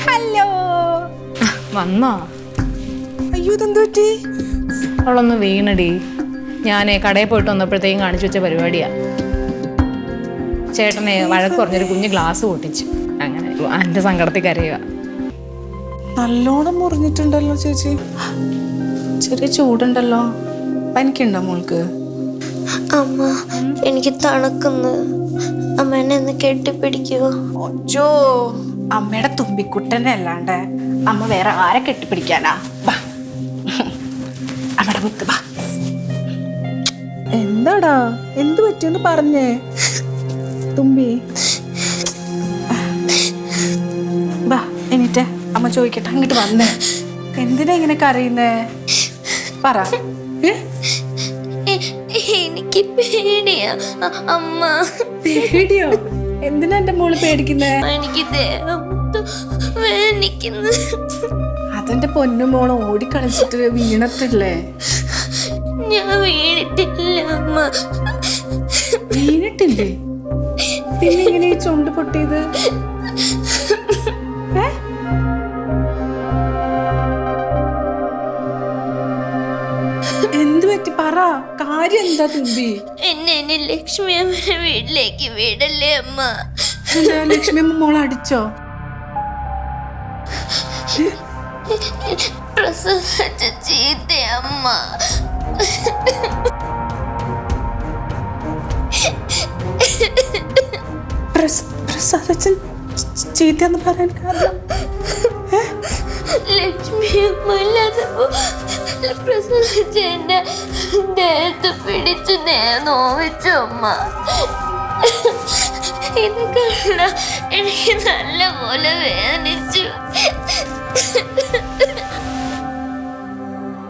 Hello. വന്നോ? അയ്യോ ഇതെന്തു പറ്റി? അവളൊന്ന് വീണടി. ഞാൻ കടയിൽ പോയിട്ട് വന്നപ്പോഴത്തേക്കും കാണിച്ചു വെച്ച പരിപാടിയാ. ചേട്ടനെ വഴക്ക് പറഞ്ഞൊരു കുഞ്ഞ് ഗ്ലാസ് പൊട്ടിച്ചു. അങ്ങനെ എൻ്റെ സങ്കടത്തിൽ കരയുക. നല്ലോണം മുറിഞ്ഞിട്ടുണ്ടല്ലോ ചേച്ചി. ചെറിയ ചൂടുണ്ടല്ലോ. പനിക്കുണ്ടോ മോൾക്ക്? അമ്മ എനിക്ക് തണുക്കുന്നു. അമ്മ എന്നെ ഒന്ന് കെട്ടിപ്പിടിക്കുവോ? ഒച്ചോ, അമ്മയുടെ തുമ്പിക്കുട്ടനെ അല്ലാണ്ട് അമ്മ വേറെ ആരെ കെട്ടിപ്പിടിക്കാനാ? ബാ അമ്മയുടെ മുത്ത് ബാ. എന്താടാ, എന്ത് പറ്റിയെന്ന് പറഞ്ഞേ തുമ്പി? ബാ എന്നിട്ട് അമ്മ ചോദിക്കട്ടെ. അങ്ങോട്ട് വന്നേ. എന്തിനാ ഇങ്ങനെ കരയുന്നേ? പറ. എനിക്ക് പേടിയാ അമ്മ. പേടിയോ? എന്തിനാ എന്റെ മോള് പേടിക്കുന്നേ? എനിക്ക് വേദനിക്കുന്നു. അതെന്റെ പൊന്നു മോള് ഓടിക്കളിച്ചിട്ട് വീണത്തില്ലേ? ഞാൻ വീണിട്ടില്ല അമ്മ. വീണിട്ടില്ലേ? പിന്നെ ഇങ്ങനെ ഈ ചുണ്ട് പൊട്ടിയത്? എന്ത് പറ്റി പറ, കാര്യം എന്താ തുമ്പി? എന്നെ ലക്ഷ്മി അമ്മയുടെ വീട്ടിലേക്ക് വീടല്ലേ അമ്മ. ലക്ഷ്മി അമ്മ മോളെ അടിച്ചോ? പ്രസവിച്ച ചീത്ത അമ്മ. പ്രസാദച്ചൻ ചീത്തയെന്ന് പറയാൻ കാരണം ലക്ഷ്മി അമ്മ ഇല്ലാത്തപ്പോ പ്രസവിച്ച എന്റെ ദേഹത്ത് പിടിച്ച് നോവിച്ചു അമ്മ. ഇത് കണ്ട എനിക്ക് നല്ല പോലെ വേദനിച്ചു.